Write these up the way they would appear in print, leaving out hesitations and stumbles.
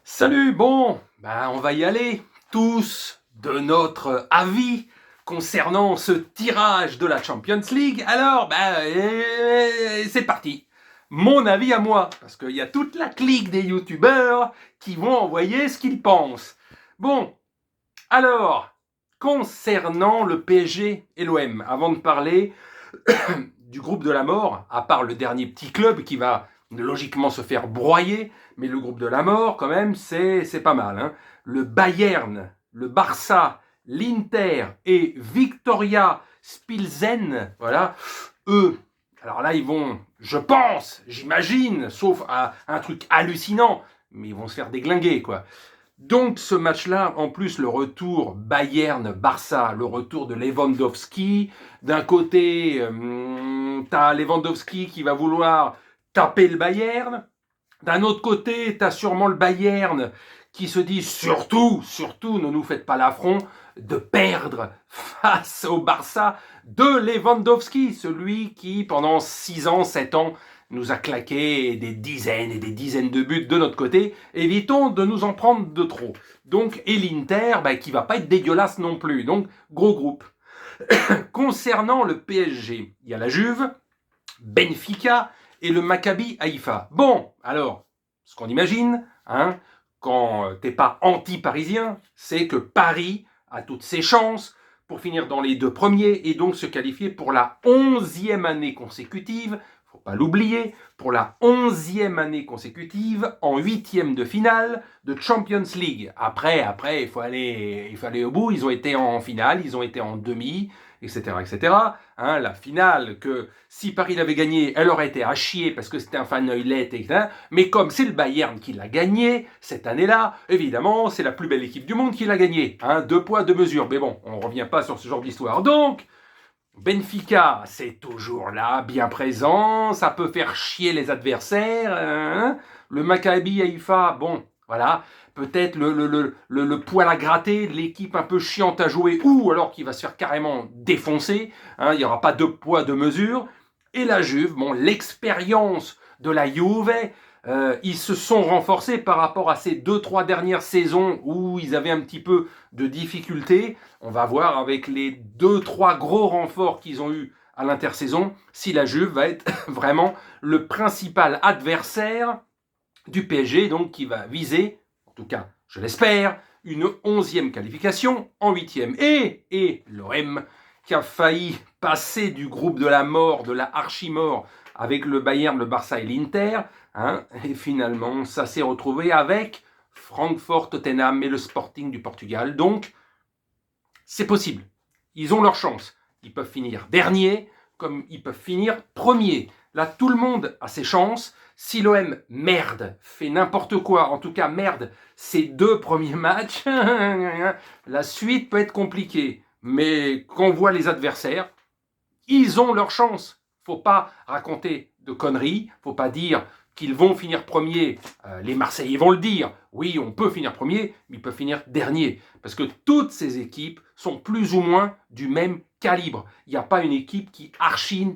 Salut, bon, on va y aller tous de notre avis concernant ce tirage de la Champions League. Alors, c'est parti. Mon avis à moi, parce qu'il y a toute la clique des youtubeurs qui vont envoyer ce qu'ils pensent. Bon, alors, concernant le PSG et l'OM, avant de parler du groupe de la mort, à part le dernier petit club qui va logiquement se faire broyer, mais le groupe de la mort, quand même, c'est pas mal. Hein. Le Bayern, le Barça, l'Inter et Victoria Spilzen, voilà, eux, alors là, ils vont, je pense, j'imagine, sauf à un truc hallucinant, mais ils vont se faire déglinguer, quoi. Donc ce match-là, en plus le retour Bayern-Barça, le retour de Lewandowski, d'un côté, t'as Lewandowski qui va vouloir taper le Bayern, d'un autre côté, t'as sûrement le Bayern qui se dit surtout, ne nous faites pas l'affront de perdre face au Barça de Lewandowski, celui qui pendant 6 ans, 7 ans, nous a claqué des dizaines et des dizaines de buts de notre côté. Évitons de nous en prendre de trop. Donc, et l'Inter, qui va pas être dégueulasse non plus. Donc, gros groupe. Concernant le PSG, il y a la Juve, Benfica et le Maccabi Haïfa. Bon, alors, ce qu'on imagine, hein, quand t'es pas anti-parisien, c'est que Paris a toutes ses chances pour finir dans les 2 premiers et donc se qualifier pour la 11e année consécutive, faut pas l'oublier, pour la 11e année consécutive en 8e de finale de Champions League. Après, il faut aller au bout, ils ont été en finale, ils ont été en demi, etc., etc. Hein, la finale que si Paris l'avait gagnée, elle aurait été à chier parce que c'était un fan oeilette, etc. Mais comme c'est le Bayern qui l'a gagné cette année-là, évidemment, c'est la plus belle équipe du monde qui l'a gagné. Hein, 2 poids, 2 mesures. Mais bon, on ne revient pas sur ce genre d'histoire. Donc, Benfica, c'est toujours là, bien présent. Ça peut faire chier les adversaires. Hein. Le Maccabi Haïfa, bon, voilà. Peut-être le poil à gratter, l'équipe un peu chiante à jouer, ou alors qui va se faire carrément défoncer. Hein, il n'y aura pas 2 poids, 2 mesures. Et la Juve, bon, l'expérience de la Juve, ils se sont renforcés par rapport à ces 2-3 dernières saisons où ils avaient un petit peu de difficultés. On va voir avec les 2-3 gros renforts qu'ils ont eu à l'intersaison si la Juve va être vraiment le principal adversaire du PSG, donc qui va viser, en tout cas je l'espère, une 11e qualification en 8e. Et l'OM qui a failli passer du groupe de la mort, de la archimort, avec le Bayern, le Barça et l'Inter, hein, et finalement ça s'est retrouvé avec Francfort, Tottenham et le Sporting du Portugal. Donc c'est possible, ils ont leur chance, ils peuvent finir dernier comme ils peuvent finir premier. Là tout le monde a ses chances. Si l'OM merde, fait n'importe quoi, en tout cas merde ses 2 premiers matchs, la suite peut être compliquée. Mais quand on voit les adversaires, ils ont leur chance. Faut pas raconter de conneries, faut pas dire qu'ils vont finir premier. Les Marseillais vont le dire. Oui, on peut finir premier, mais ils peuvent finir dernier. Parce que toutes ces équipes sont plus ou moins du même calibre. Il n'y a pas une équipe qui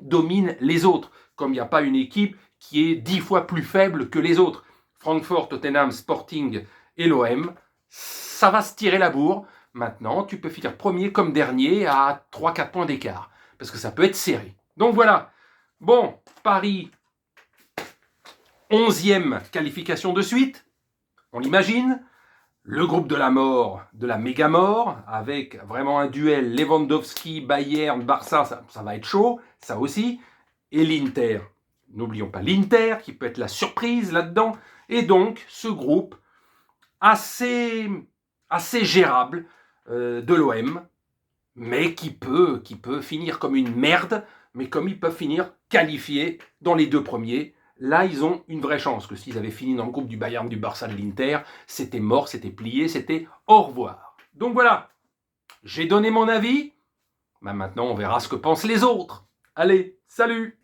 domine les autres, comme il n'y a pas une équipe qui est 10 fois plus faible que les autres. Francfort, Tottenham, Sporting et l'OM, ça va se tirer la bourre. Maintenant, tu peux finir premier comme dernier à 3-4 points d'écart. Parce que ça peut être serré. Donc voilà. Bon, Paris, 11e qualification de suite. On l'imagine. Le groupe de la mort, de la méga mort, avec vraiment un duel Lewandowski, Bayern, Barça, ça va être chaud, ça aussi. Et l'Inter. N'oublions pas l'Inter, qui peut être la surprise là-dedans. Et donc, ce groupe assez gérable de l'OM, mais qui peut finir comme une merde, mais comme ils peuvent finir qualifiés dans les 2 premiers. Là, ils ont une vraie chance, que s'ils avaient fini dans le groupe du Bayern, du Barça, de l'Inter, c'était mort, c'était plié, c'était au revoir. Donc voilà, j'ai donné mon avis. Maintenant, on verra ce que pensent les autres. Allez, salut!